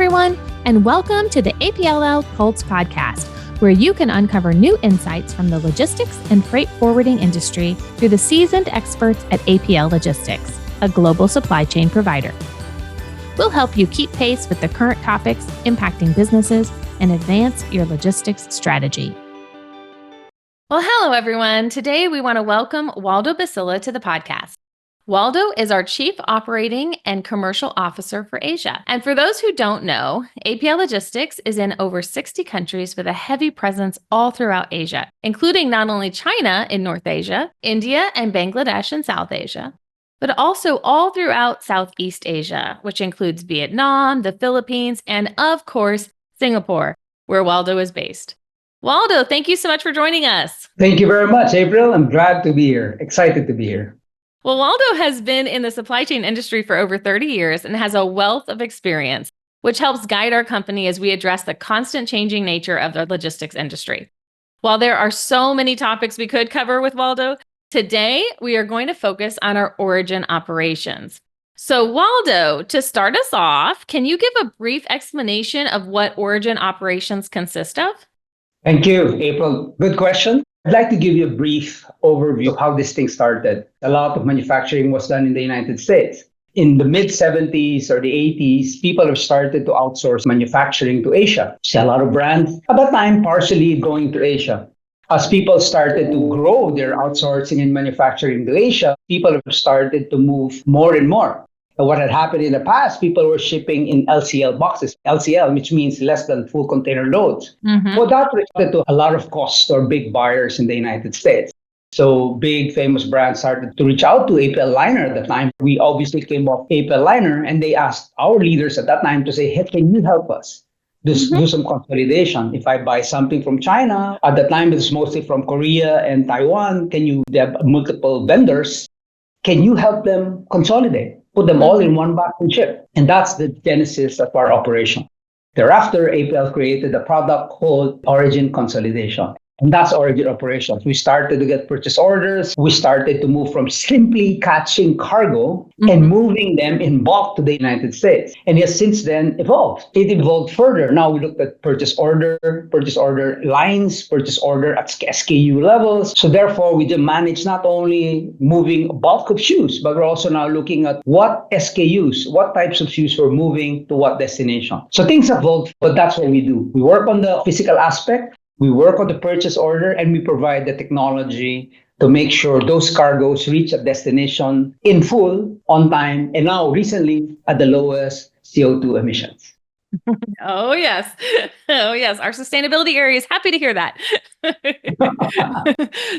everyone, and welcome to the APL Pulse podcast, where you can uncover new insights from the logistics and freight forwarding industry through the seasoned experts at APL Logistics, a global supply chain provider. We'll help you keep pace with the current topics impacting businesses and advance your logistics strategy. Well, hello, everyone. Today, we want to welcome Waldo Basilla to the podcast. Waldo is our Chief Operating and Commercial Officer for Asia. And for those who don't know, APL Logistics is in over 60 countries with a heavy presence all throughout Asia, including not only China in North Asia, India and Bangladesh in South Asia, but also all throughout Southeast Asia, which includes Vietnam, the Philippines, and of course, Singapore, where Waldo is based. Waldo, thank you so much for joining us. Thank you very much, April. I'm glad to be here. Excited to be here. Well, Waldo has been in the supply chain industry for over 30 years and has a wealth of experience, which helps guide our company as we address the constant changing nature of the logistics industry. While there are so many topics we could cover with Waldo, today we are going to focus on our origin operations. So Waldo, to start us off, can you give a brief explanation of what origin operations consist of? Thank you, April. Good question. I'd like to give you a brief overview of how this thing started. A lot of manufacturing was done in the United States. In the mid-70s or the 80s, people have started to outsource manufacturing to Asia. See a lot of brands at that time partially going to Asia. As people started to grow their outsourcing and manufacturing to Asia, people have started to move more and more. What had happened in the past, people were shipping in LCL boxes, LCL, which means less than full container loads. Well, that resulted to a lot of cost or big buyers in the United States. So big famous brands started to reach out to APL Liner at the time. We obviously came off APL Liner and they asked our leaders at that time to say, hey, can you help us? Do some consolidation. If I buy something from China, at the time it's mostly from Korea and Taiwan, they have multiple vendors. Can you help them consolidate? Put them all in one box and ship. And that's the genesis of our operation. Thereafter, APL created a product called Origin Consolidation. And that's origin operations. We started to get purchase orders. We started to move from simply catching cargo and moving them in bulk to the United States. And it has since then evolved. It evolved further. Now we look at purchase order lines, purchase order at SKU levels. So therefore, we manage not only moving bulk of shoes, but we're also now looking at what SKUs, what types of shoes we're moving to what destination. So things have evolved, but that's what we do. We work on the physical aspect. We work on the purchase order and we provide the technology to make sure those cargoes reach a destination in full, on time, and now recently at the lowest CO2 emissions. Oh, yes. Oh, yes. Our sustainability area is happy to hear that.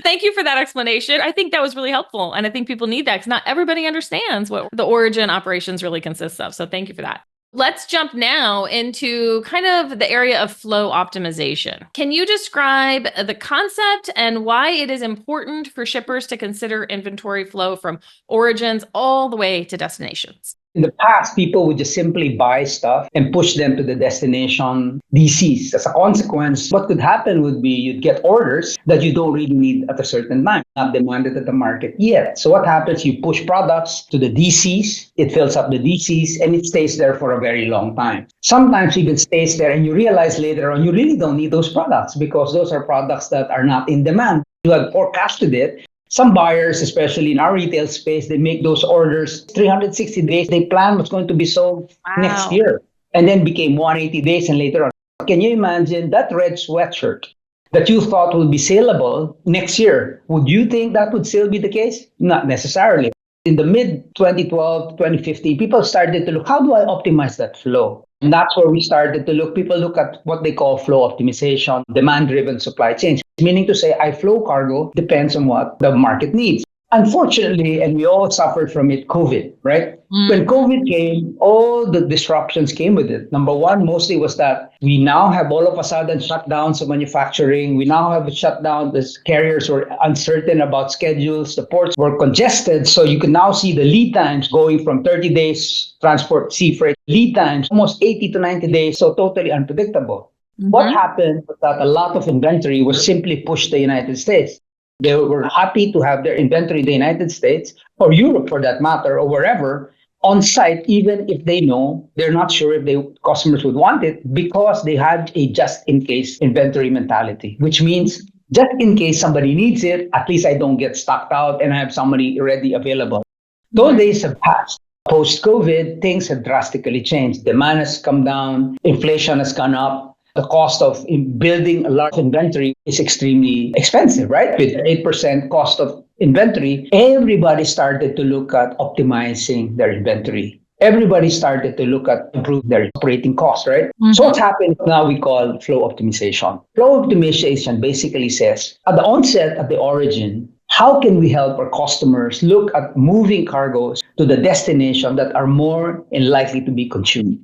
Thank you for that explanation. I think that was really helpful. And I think people need that because not everybody understands what the origin operations really consists of. So thank you for that. Let's jump now into kind of the area of flow optimization. Can you describe the concept and why it is important for shippers to consider inventory flow from origins all the way to destinations? In the past, people would just simply buy stuff and push them to the destination DCs. As a consequence, what could happen would be you'd get orders that you don't really need at a certain time, not demanded at the market yet. So what happens, you push products to the DCs, it fills up the DCs, and it stays there for a very long time. Sometimes it even stays there and you realize later on you really don't need those products because those are products that are not in demand. You had forecasted it. Some buyers, especially in our retail space, they make those orders 360 days. They plan what's going to be sold next year and then became 180 days and later on. Can you imagine that red sweatshirt that you thought would be saleable next year? Would you think that would still be the case? Not necessarily. In the mid-2012, 2015, people started to look, how do I optimize that flow? And that's where we started to look. People look at what they call flow optimization, demand-driven supply chains, meaning to say, I flow cargo depends on what the market needs. Unfortunately, and we all suffered from it, COVID, right? When COVID came, all the disruptions came with it. Number one, mostly was that we now have all of a sudden shutdowns of manufacturing. We now have a shutdown. The carriers were uncertain about schedules. The ports were congested. So you can now see the lead times going from 30 days transport sea freight, lead times almost 80 to 90 days. So totally unpredictable. What happened was that a lot of inventory was simply pushed to the United States. They were happy to have their inventory in the United States or Europe for that matter or wherever. on site, even if they know, they're not sure if the customers would want it because they had a just in case inventory mentality, which means just in case somebody needs it, at least I don't get stocked out and I have somebody ready available. Those days have passed. Post COVID, things have drastically changed. Demand has come down, inflation has gone up. The cost of building a large inventory is extremely expensive, right? With 8% cost of inventory, everybody started to look at optimizing their inventory. Everybody started to look at improving their operating costs, right? So what's happened now we call flow optimization. Flow optimization basically says at the onset, at the origin, how can we help our customers look at moving cargoes to the destination that are more and likely to be consumed?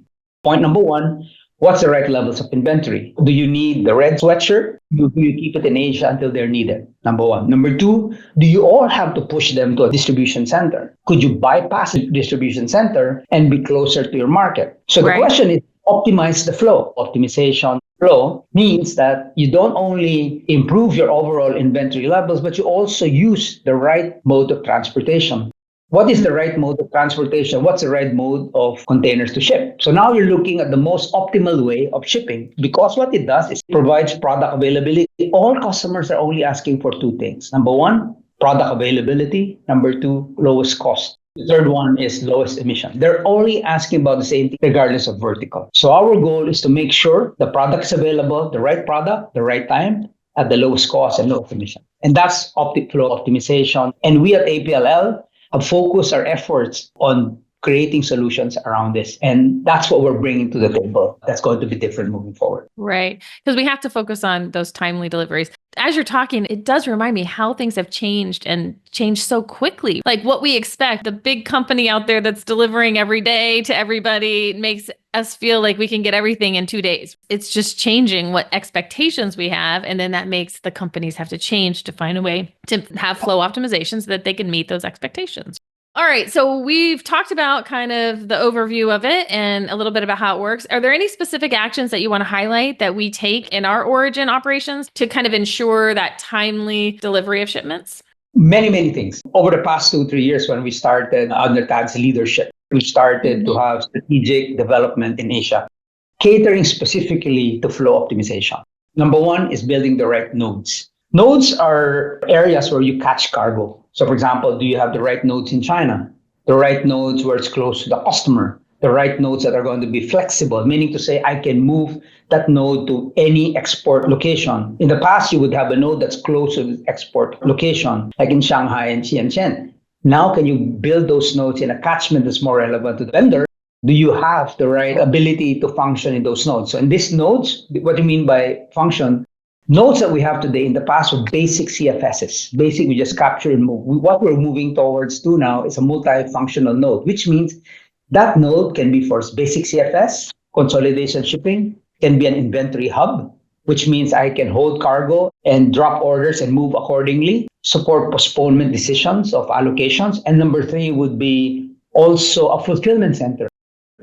Point number one, what's the right levels of inventory? Do you need the red sweatshirt? Do you keep it in Asia until they're needed? Number one. Number two, do you all have to push them to a distribution center? Could you bypass a distribution center and be closer to your market? So the question is optimize the flow. Optimization flow means that you don't only improve your overall inventory levels, but you also use the right mode of transportation. What is the right mode of transportation? What's the right mode of containers to ship? So now you're looking at the most optimal way of shipping because what it does is it provides product availability. All customers are only asking for two things. Number one, product availability. Number two, lowest cost. The third one is lowest emission. They're only asking about the same thing regardless of vertical. So our goal is to make sure the product is available, the right product, the right time, at the lowest cost and lowest emission. And that's flow optimization. And we at APLL have focused our efforts on creating solutions around this. And that's what we're bringing to the table. That's going to be different moving forward. Right. Because we have to focus on those timely deliveries. As you're talking, it does remind me how things have changed and changed so quickly. Like what we expect, the big company out there that's delivering every day to everybody makes us feel like we can get everything in 2 days. It's just changing what expectations we have. And then that makes the companies have to change to find a way to have flow optimization so that they can meet those expectations. All right. So we've talked about kind of the overview of it and a little bit about how it works. Are there any specific actions that you want to highlight that we take in our origin operations to kind of ensure that timely delivery of shipments? Many, many things. Over the past 2-3 years when we started under Tad's leadership, we started to have strategic development in Asia, catering specifically to flow optimization. Number one is building the right nodes. Nodes are areas where you catch cargo. So for example, do you have the right nodes in China? The right nodes where it's close to the customer? The right nodes that are going to be flexible, meaning to say I can move that node to any export location. In the past, you would have a node that's close to the export location, like in Shanghai and Shenzhen. Now, can you build those nodes in a catchment that's more relevant to the vendor? Do you have the right ability to function in those nodes? So in these nodes, what do you mean by function? Nodes that we have today in the past were basic CFSs. Basic, we just capture and move. What we're moving towards to now is a multifunctional node, which means that node can be for basic CFS, consolidation shipping, can be an inventory hub, which means I can hold cargo and drop orders and move accordingly, support postponement decisions of allocations. And number three would be also a fulfillment center.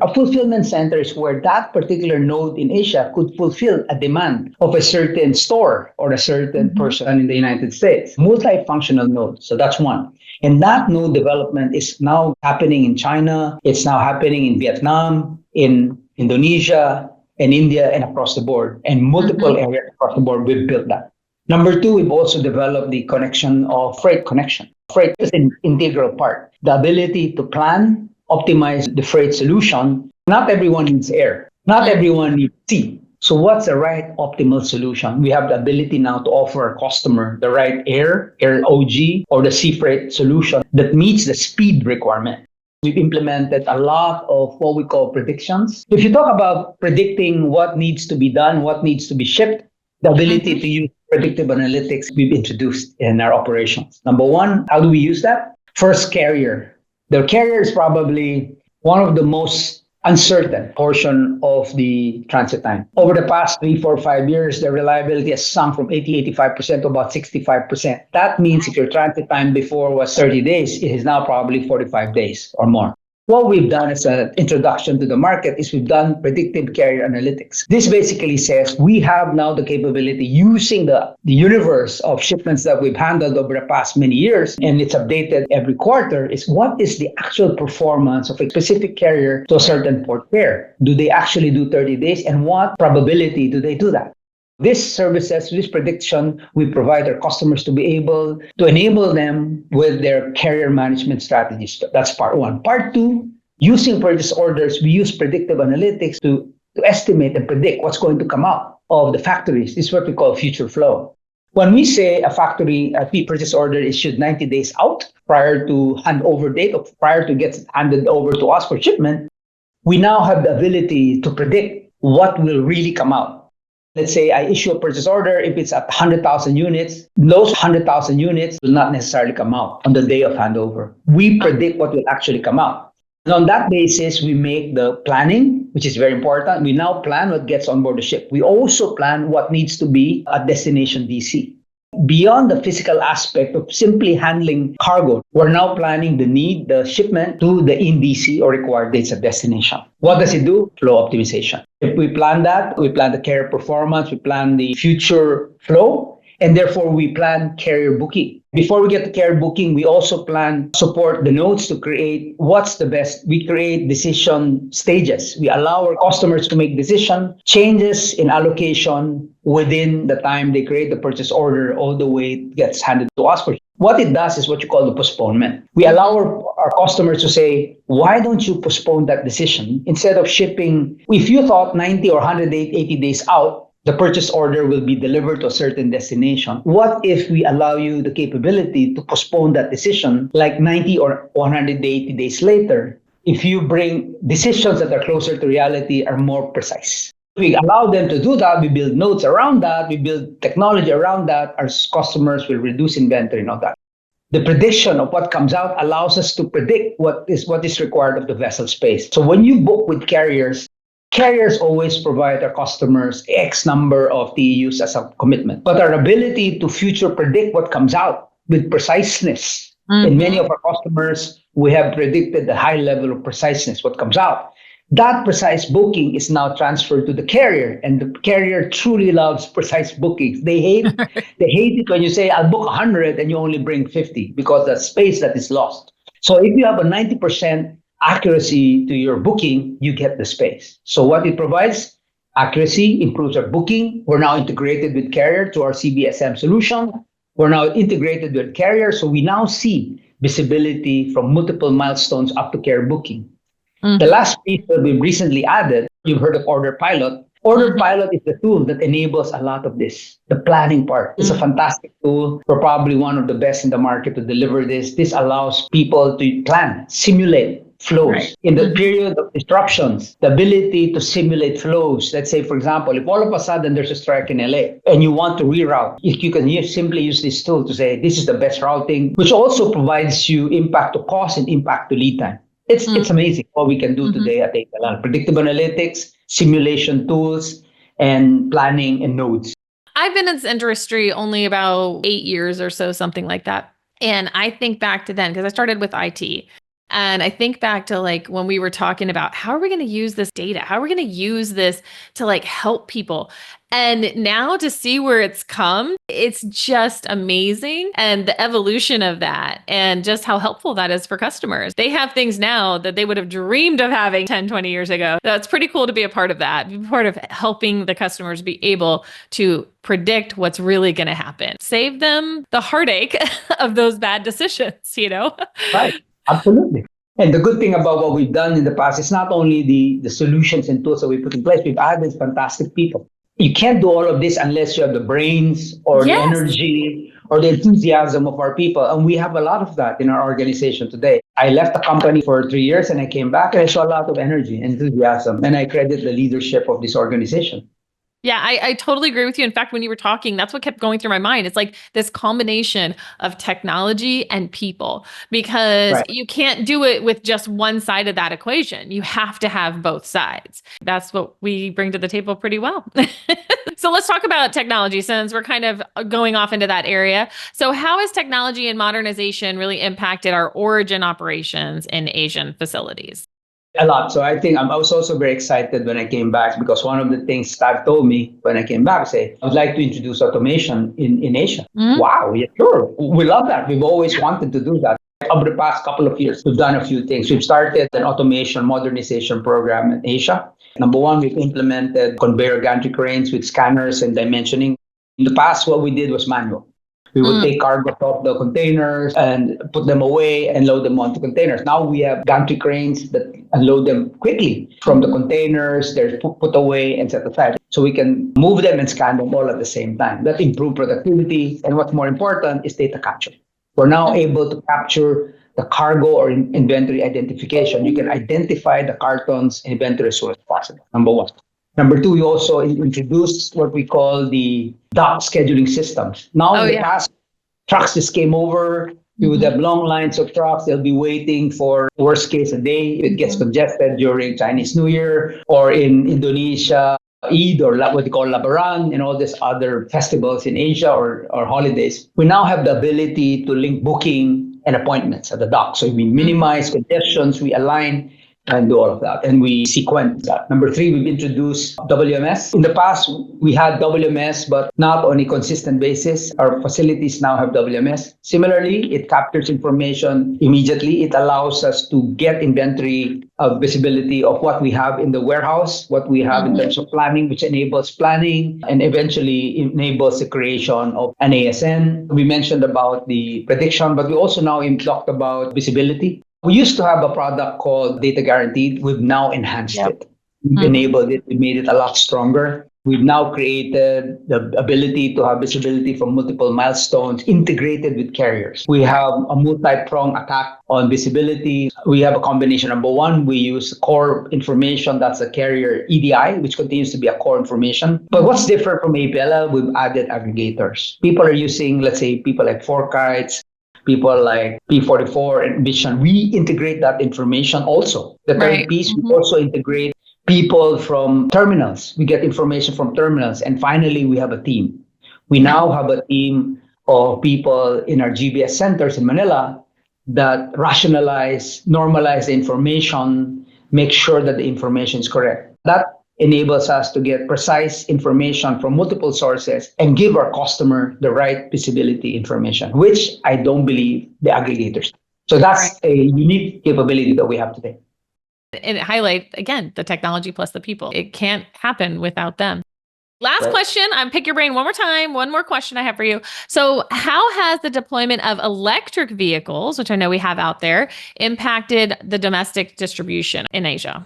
A fulfillment center is where that particular node in Asia could fulfill a demand of a certain store or a certain person in the United States. Multifunctional node. So that's one. And that node development is now happening in China. It's now happening in Vietnam, in Indonesia, and India, and across the board. And multiple areas across the board, we've built that. Number two, we've also developed the connection of freight connection. Freight is an integral part. The ability to plan, optimize the freight solution. Not everyone needs air. Not everyone needs sea. So what's the right optimal solution? We have the ability now to offer our customer the right air OG, or the sea freight solution that meets the speed requirement. We've implemented a lot of what we call predictions. If you talk about predicting what needs to be done, what needs to be shipped, the ability to use predictive analytics we've introduced in our operations. Number one, how do we use that? First, carrier. The carrier is probably one of the most uncertain portion of the transit time. Over the past 3, 4, 5 years, the reliability has sunk from 80-85% to about 65%. That means if your transit time before was 30 days, it is now probably 45 days or more. What we've done as an introduction to the market is we've done predictive carrier analytics. This basically says we have now the capability using the universe of shipments that we've handled over the past many years, and it's updated every quarter, is what is the actual performance of a specific carrier to a certain port pair? Do they actually do 30 days, and what probability do they do that? This services, this prediction, we provide our customers to be able to enable them with their carrier management strategies. That's part one. Part two, using purchase orders, we use predictive analytics to estimate and predict what's going to come out of the factories. This is what we call future flow. When we say a purchase order issued 90 days out prior to handover date or prior to get handed over to us for shipment, we now have the ability to predict what will really come out. Let's say I issue a purchase order. If it's at 100,000 units, those 100,000 units will not necessarily come out on the day of handover. We predict what will actually come out. And on that basis, we make the planning, which is very important. We now plan what gets on board the ship. We also plan what needs to be at destination DC. Beyond the physical aspect of simply handling cargo, we're now planning the shipment to the in-DC or required dates at destination. What does it do? Flow optimization. If we plan that, we plan the carrier performance, we plan the future flow, and therefore we plan carrier booking. Before we get to carrier booking, we also plan support the nodes to create what's the best. We create decision stages. We allow our customers to make decision changes in allocation within the time they create the purchase order all the way it gets handed to us. What it does is what you call the postponement. We allow our customers to say, why don't you postpone that decision instead of shipping? If you thought 90 or 180 days out, the purchase order will be delivered to a certain destination. What if we allow you the capability to postpone that decision like 90 or 180 days later? If you bring decisions that are closer to reality, are more precise. We allow them to do that. We build nodes around that. We build technology around that. Our customers will reduce inventory and all that. The prediction of what comes out allows us to predict what is required of the vessel space. So when you book with carriers always provide our customers X number of TEUs as a commitment. But our ability to future predict what comes out with preciseness, in many of our customers, we have predicted the high level of preciseness, what comes out. That precise booking is now transferred to the carrier, and the carrier truly loves precise bookings. They hate it when you say, I'll book 100 and you only bring 50 because the space that is lost. So if you have a 90% accuracy to your booking, you get the space. So what it provides, accuracy, improves our booking. We're now integrated with carrier to our CBSM solution. We're now integrated with carrier. So we now see visibility from multiple milestones up to carrier booking. The last piece that we've recently added, you've heard of Order Pilot. Order Pilot is the tool that enables a lot of this, the planning part. It's a fantastic tool. We're probably one of the best in the market to deliver this. This allows people to plan, simulate flows. Right. In the period of disruptions, the ability to simulate flows. Let's say, for example, if all of a sudden there's a strike in LA and you want to reroute, you can simply use this tool to say, this is the best routing, which also provides you impact to cost and impact to lead time. It's amazing what we can do today at APL. Predictive analytics, simulation tools, and planning and nodes. I've been in this industry only about 8 years or so, something like that. And I think back to then, because I started with IT. And I think back to like when we were talking about how are we going to use this data? How are we going to use this to like help people? And now to see where it's come, it's just amazing. And the evolution of that and just how helpful that is for customers. They have things now that they would have dreamed of having 10, 20 years ago. That's pretty cool to be a part of that, be part of helping the customers be able to predict what's really going to happen. Save them the heartache of those bad decisions, you know? Right. Absolutely. And the good thing about what we've done in the past is not only the solutions and tools that we put in place, we've added fantastic people. You can't do all of this unless you have the brains or the energy or the enthusiasm of our people. And we have a lot of that in our organization today. I left the company for 3 years and I came back and I saw a lot of energy and enthusiasm. And I credit the leadership of this organization. Yeah, I totally agree with you. In fact, when you were talking, that's what kept going through my mind. It's like this combination of technology and people, because Right. you can't do it with just one side of that equation. You have to have both sides. That's what we bring to the table pretty well. So let's talk about technology since we're kind of going off into that area. So, how has technology and modernization really impacted our origin operations in Asian facilities? A lot. So I think I was also very excited when I came back because one of the things Stag told me when I came back, say, I would like to introduce automation in Asia. Mhm. Wow, yeah, sure. We love that. We've always wanted to do that. Over the past couple of years, we've done a few things. We've started an automation modernization program in Asia. Number one, we've implemented conveyor gantry cranes with scanners and dimensioning. In the past, what we did was manual. We would take cargo off the containers and put them away and load them onto containers. Now we have gantry cranes that unload them quickly from the containers. They're put away and set aside. So we can move them and scan them all at the same time. That improves productivity. And what's more important is data capture. We're now able to capture the cargo or inventory identification. You can identify the cartons and inventory as soon as possible. Number one. Number two, we also introduced what we call the dock scheduling systems. Now, in the past, trucks just came over. You would have long lines of trucks. They'll be waiting for, worst case, a day. It gets congested during Chinese New Year or in Indonesia, Eid or what they call Lebaran and all these other festivals in Asia or holidays. We now have the ability to link booking and appointments at the dock. So we minimize congestions, we align and do all of that. And we sequence that. Number three, we've introduced WMS. In the past, we had WMS, but not on a consistent basis. Our facilities now have WMS. Similarly, it captures information immediately. It allows us to get inventory visibility of what we have in the warehouse, what we have in terms of planning, which enables planning and eventually enables the creation of an ASN. We mentioned about the prediction, but we also now talked about visibility. We used to have a product called Data Guaranteed. We've now enhanced it. We've enabled it. We made it a lot stronger. We've now created the ability to have visibility from multiple milestones integrated with carriers. We have a multi-pronged attack on visibility. We have a combination. Number one, we use core information. That's a carrier EDI, which continues to be a core information. But what's different from APL, we've added aggregators. People are using, let's say, people like Fourkites, people like P44 and Vision. We integrate that information also. The third piece, we also integrate people from terminals. We get information from terminals. And finally, we have a team. We now have a team of people in our GBS centers in Manila that rationalize, normalize the information, make sure that the information is correct. That enables us to get precise information from multiple sources and give our customer the right visibility information, which I don't believe the aggregators. So that's a unique capability that we have today. And it highlights, again, the technology plus the people. It can't happen without them. Last question. I'm pick your brain one more time. One more question I have for you. So how has the deployment of electric vehicles, which I know we have out there, impacted the domestic distribution in Asia?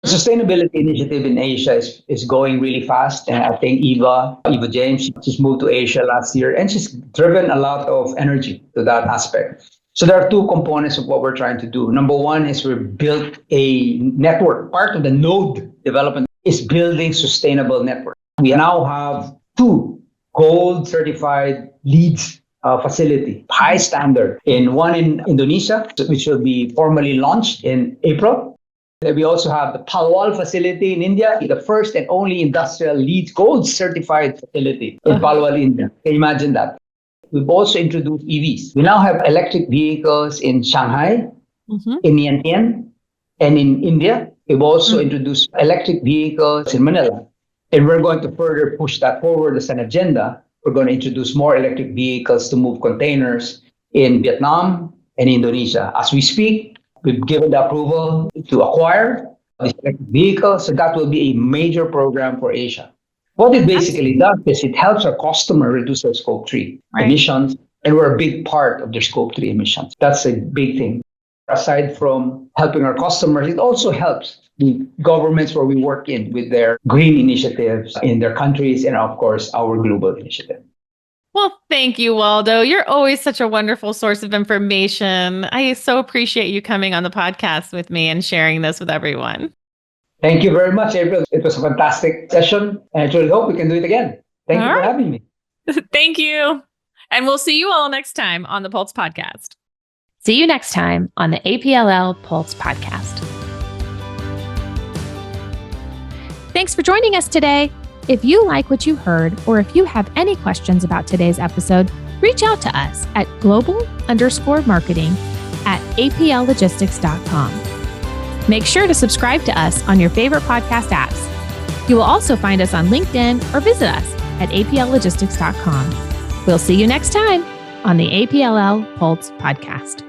The sustainability initiative in Asia is going really fast. And I think Eva James, she's moved to Asia last year and she's driven a lot of energy to that aspect. So there are two components of what we're trying to do. Number one is we've built a network. Part of the node development is building sustainable network. We now have 2 gold certified leads facility, high standard, one in Indonesia, which will be formally launched in April. We also have the Palwal facility in India, the first and only industrial LEED Gold certified facility in Palwal, India. Can you imagine that? We've also introduced EVs. We now have electric vehicles in Shanghai, in Yantian, and in India. We've also introduced electric vehicles in Manila. And we're going to further push that forward as an agenda. We're going to introduce more electric vehicles to move containers in Vietnam and Indonesia. As we speak, we've given the approval to acquire these electric vehicles. So that will be a major program for Asia. What it basically does is it helps our customer reduce their scope 3 emissions, and we're a big part of their scope 3 emissions. That's a big thing. Aside from helping our customers, it also helps the governments where we work in with their green initiatives in their countries and, of course, our global initiative. Well, thank you, Waldo. You're always such a wonderful source of information. I so appreciate you coming on the podcast with me and sharing this with everyone. Thank you very much, April. It was a fantastic session, and I truly hope we can do it again. Thank you for having me. Thank you. And we'll see you all next time on the Pulse Podcast. See you next time on the APLL Pulse Podcast. Thanks for joining us today. If you like what you heard, or if you have any questions about today's episode, reach out to us at global_marketing@apllogistics.com. Make sure to subscribe to us on your favorite podcast apps. You will also find us on LinkedIn or visit us at apllogistics.com. We'll see you next time on the APLL Pulse Podcast.